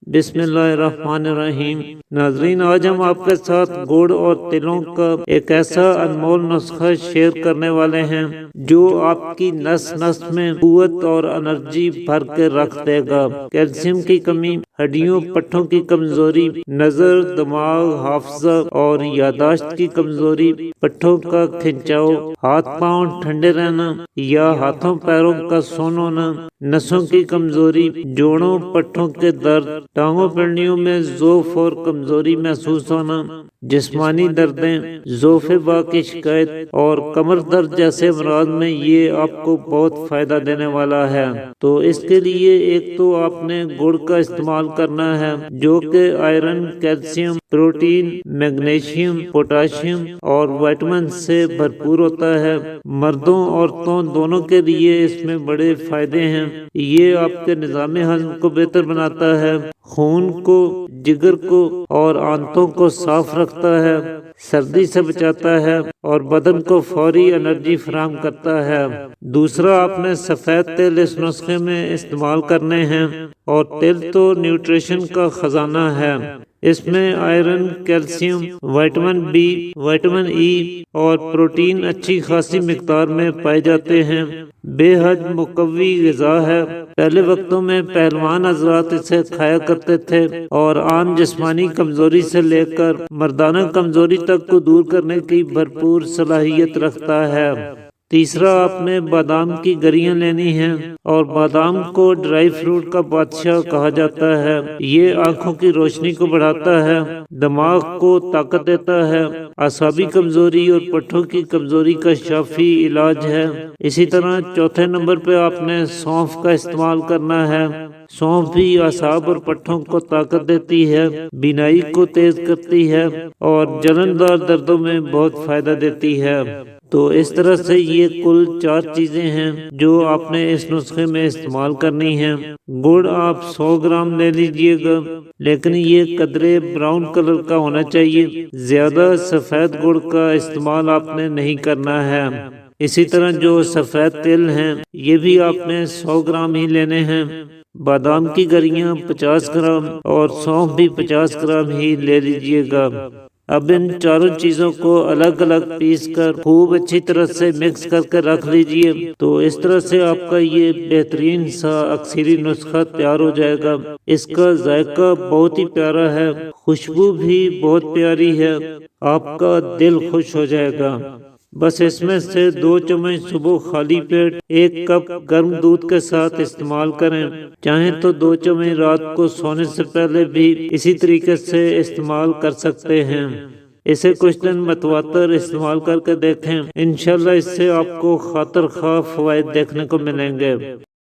بسم اللہ الرحمن الرحیم۔ ناظرین، آج ہم آپ کے ساتھ گڑ اور تلوں کا ایک ایسا انمول نسخہ شیئر کرنے والے ہیں جو آپ کی نس نس میں قوت اور انرجی بھر کے رکھ دے گا۔ کیلشیم کی کمی، ہڈیوں پٹھوں کی کمزوری، نظر، دماغ، حافظہ اور یادداشت کی کمزوری، پٹھوں کا کھنچاؤ، ہاتھ پاؤں ٹھنڈے رہنا یا ہاتھوں پیروں کا سون ہونا، نسوں کی کمزوری، جوڑوں پٹھوں کے درد، ٹانگوں پنڈلیوں میں ضعف اور کمزوری محسوس ہونا، جسمانی دردیں، ضعف باں کی شکایت اور کمر درد جیسے امراض میں یہ آپ کو بہت فائدہ دینے والا ہے۔ تو اس کے لیے ایک تو آپ نے گڑ کا استعمال کرنا ہے جو کہ iron, calcium, protein, magnesium, potassium اور وائٹامن سے بھرپور ہوتا ہے۔ مردوں عورتوں دونوں کے لیے اس میں بڑے فائدے ہیں۔ یہ آپ کے نظام ہضم کو بہتر بناتا ہے، خون کو، جگر کو اور آنتوں کو صاف رکھتا ہے، سردی سے بچاتا ہے اور بدن کو فوری انرجی فراہم کرتا ہے۔ دوسرا، آپ نے سفید تیل اس نسخے میں استعمال کرنے ہیں، اور تیل تو نیوٹریشن کا خزانہ ہے۔ اس میں iron, calcium, vitamin B, vitamin E اور پروٹین اچھی خاصی مقدار میں پائے جاتے ہیں۔ بے حد مقوی غذا ہے۔ پہلے وقتوں میں پہلوان حضرات اسے کھایا کرتے تھے اور عام جسمانی کمزوری سے لے کر مردانہ کمزوری تک کو دور کرنے کی بھرپور صلاحیت رکھتا ہے۔ تیسرا، آپ نے بادام کی گریاں لینی ہیں، اور بادام کو ڈرائی فروٹ کا بادشاہ کہا جاتا ہے۔ یہ آنکھوں کی روشنی کو بڑھاتا ہے، دماغ کو طاقت دیتا ہے، اعصابی کمزوری اور پٹھوں کی کمزوری کا شافی علاج ہے۔ اسی طرح چوتھے نمبر پہ آپ نے سونف کا استعمال کرنا ہے۔ سونف بھی اعصاب اور پٹھوں کو طاقت دیتی ہے، بینائی کو تیز کرتی ہے اور جلندار دردوں میں بہت فائدہ دیتی ہے۔ تو اس طرح سے یہ کل 4 چیزیں ہیں جو آپ نے اس نسخے میں استعمال کرنی ہیں۔ گڑ آپ 100 گرام لے لیجئے گا، لیکن یہ قدرے براؤن کلر کا ہونا چاہیے۔ زیادہ سفید گڑ کا استعمال آپ نے نہیں کرنا ہے۔ اسی طرح جو سفید تل ہیں یہ بھی آپ نے 100 گرام ہی لینے ہیں۔ بادام کی گریاں 50 گرام اور سونف بھی 50 گرام ہی لے لیجئے گا۔ اب ان چاروں چیزوں کو الگ الگ پیس کر خوب اچھی طرح سے مکس کر کے رکھ لیجئے۔ تو اس طرح سے آپ کا یہ بہترین سا اکثری نسخہ تیار ہو جائے گا۔ اس کا ذائقہ بہت ہی پیارا ہے، خوشبو بھی بہت پیاری ہے، آپ کا دل خوش ہو جائے گا۔ بس اس میں سے 2 چمچ صبح خالی پیٹ 1 کپ گرم دودھ کے ساتھ استعمال کریں۔ چاہیں تو 2 چمچ رات کو سونے سے پہلے بھی اسی طریقے سے استعمال کر سکتے ہیں۔ اسے کچھ دن متواتر استعمال کر کے دیکھیں، انشاءاللہ اس سے آپ کو خاطر خواہ فوائد دیکھنے کو ملیں گے۔